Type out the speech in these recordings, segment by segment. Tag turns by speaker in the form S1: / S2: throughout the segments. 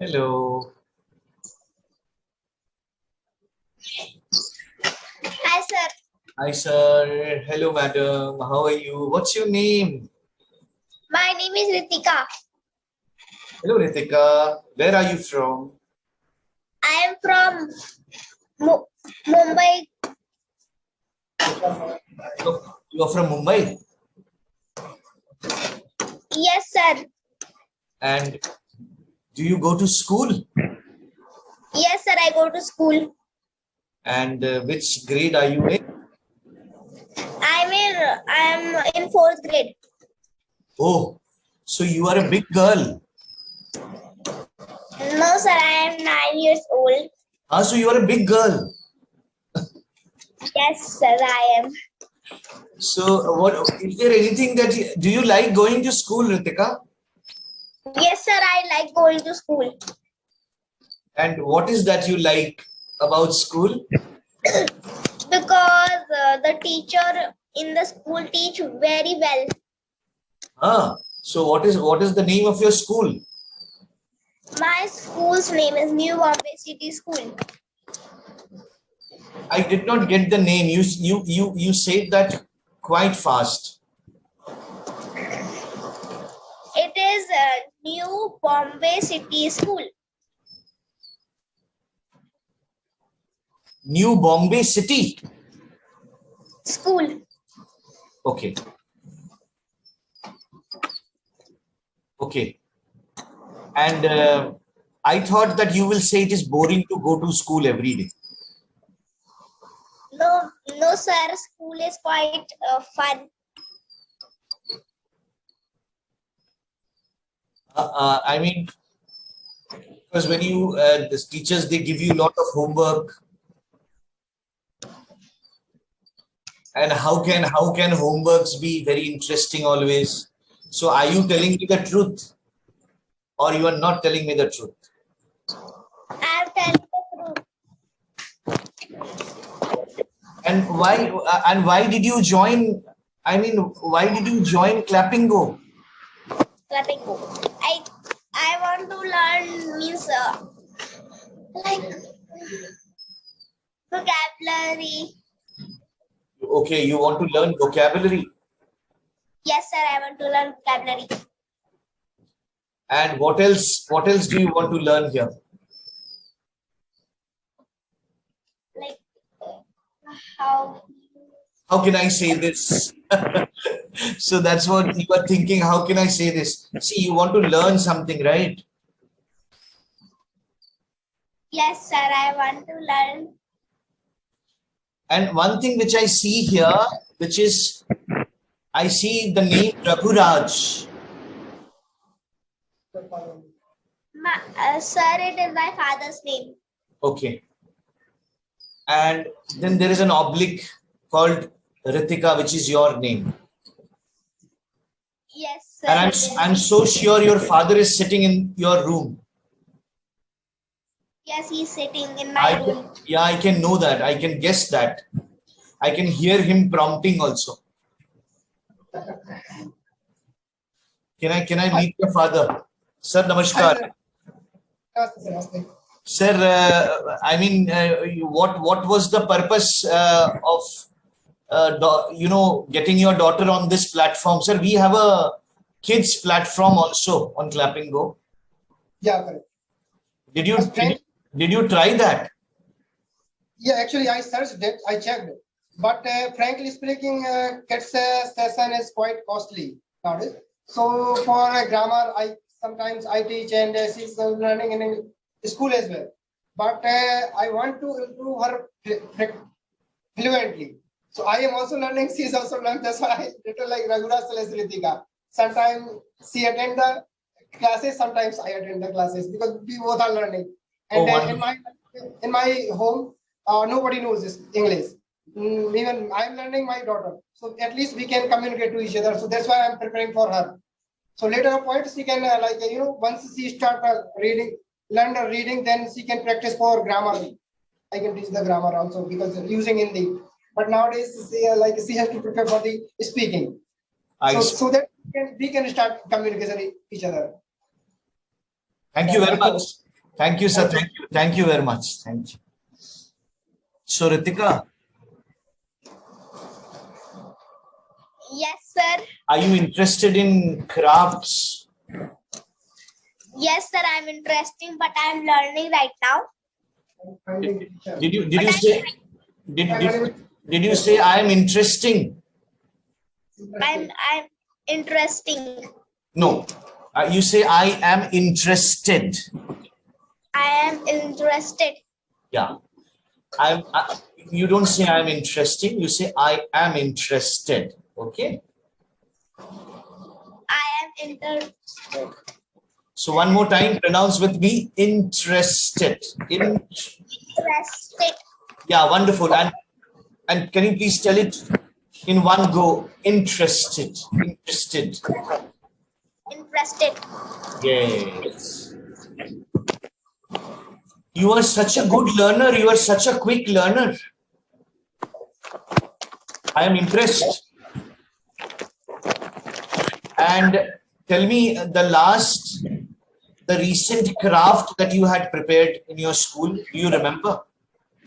S1: Hello.
S2: Hi, sir.
S1: Hi, sir. Hello, madam. How are you? What's your name?
S2: My name is Ritika.
S1: Hello, Ritika. Where are you from?
S2: I am from Mumbai.
S1: You're from Mumbai.
S2: Yes, sir.
S1: And do you go to school?
S2: Yes, sir. I go to school.
S1: And which grade are you in?
S2: I'm in fourth grade.
S1: Oh, so you are a big girl.
S2: No, sir. I am 9 years old.
S1: Ah, so you are a big girl.
S2: Yes, sir. I am.
S1: So, what is there anything that do you like going to school, Ritika?
S2: Yes, sir. I like going to school
S1: And what is that you like about school?
S2: because the teacher in the school teach very well.
S1: Ah, so what is the name of your school?
S2: My school's name is New Bombay City School.
S1: I did not get the name. You said that quite fast.
S2: It is New Bombay City School.
S1: New Bombay City.
S2: School.
S1: Okay. Okay. And I thought that you will say it is boring to go to school every day.
S2: No, sir. School is quite fun.
S1: I mean, because when you the teachers, they give you a lot of homework. And how can homeworks be very interesting always? So are you telling me the truth, or you are not telling me the truth?
S2: I'm telling the truth.
S1: And why did you join? I mean, why did you join Clapping Go?
S2: Clapping Go. I want to learn means like vocabulary.
S1: Okay, you want to learn vocabulary.
S2: Yes, sir. I want to learn vocabulary.
S1: And what else? What else do you want to learn here?
S2: Like how
S1: can I say this? So that's what you are thinking. How can I say this? See, you want to learn something, right?
S2: Yes, sir. I want to learn.
S1: And one thing which I see here, which is, I see the name Raguraj.
S2: Sir, it is my father's name.
S1: Okay. And then there is an oblique called Ritika, which is your name.
S2: Yes, sir.
S1: And I'm so sure your father is sitting in your room.
S2: Yes, he's sitting in my room.
S1: Yeah, I can know that. I can guess that. I can hear him prompting also. Can I meet your father? Sir, namaskar. Sir, I mean, what was the purpose of getting your daughter on this platform? Sir, we have a kids platform also on Clapping Go.
S3: Yeah, correct.
S1: Did you try that?
S3: Yeah, actually, I searched it. I checked it. But frankly speaking, kids session is quite costly nowadays. So for grammar, sometimes I teach and she's learning in school as well. But I want to improve her fluently. So I am also learning. She's also learning. That's why I written like Raghuras Ritika. Sometimes she attend the classes. Sometimes I attend the classes because we both are learning. And in my home, nobody knows this English. Even I'm learning my daughter. So at least we can communicate to each other. So that's why I'm preparing for her. So later on points she can once she start learn the reading, then she can practice for grammar. I can teach the grammar also because using Hindi. But nowadays she has to prepare for the speaking. So that we can start communicating each other.
S1: Thank you very much. Thank you, sir. Thank you. Thank you very much. Thank you. So, Ritika,
S2: Yes, sir.
S1: are you interested in crafts?
S2: Yes, sir. I'm interesting, but I'm learning right now.
S1: Did you say did you say I am interesting?
S2: I'm interesting.
S1: No. You say I am interested.
S2: I am interested.
S1: Yeah. You don't say I am interesting. You say I am interested. Okay.
S2: I am interested.
S1: So one more time, pronounce with me. Interested.
S2: Interested.
S1: Yeah, wonderful. And can you please tell it in one go? Interested. Interested.
S2: Interested.
S1: Yes. You are such a good learner. You are such a quick learner. I am impressed. And tell me the recent craft that you had prepared in your school. Do you remember?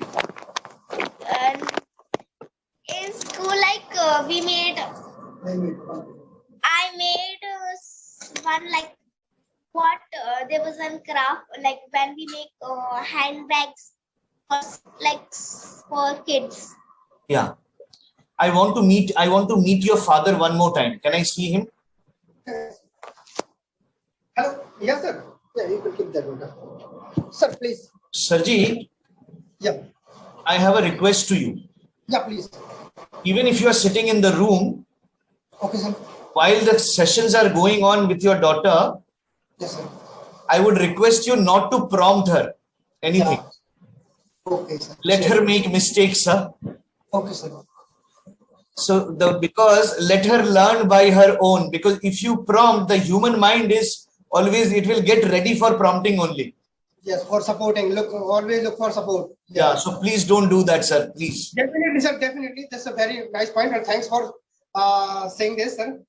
S2: And in school, we made. I made one what there was one craft when we make handbags for kids.
S1: Yeah. I want to meet your father one more time. Can I see him?
S3: Hello. Yes, sir. Yeah, you can keep that one. Sir, please.
S1: Sarji,
S3: Yeah.
S1: I have a request to you.
S3: Yeah, please.
S1: Even if you are sitting in the room,
S3: Okay, sir.
S1: while the sessions are going on with your daughter,
S3: Yes, sir.
S1: I would request you not to prompt her anything.
S3: Yeah. Okay, sir.
S1: Let her make mistakes, sir.
S3: Okay, sir.
S1: So because let her learn by her own, because if you prompt, the human mind is always, it will get ready for prompting only.
S3: Yes, for supporting. Always look for support.
S1: Yeah. So please don't do that, sir. Please.
S3: Definitely, sir. Definitely. That's a very nice point, and thanks for saying this, sir.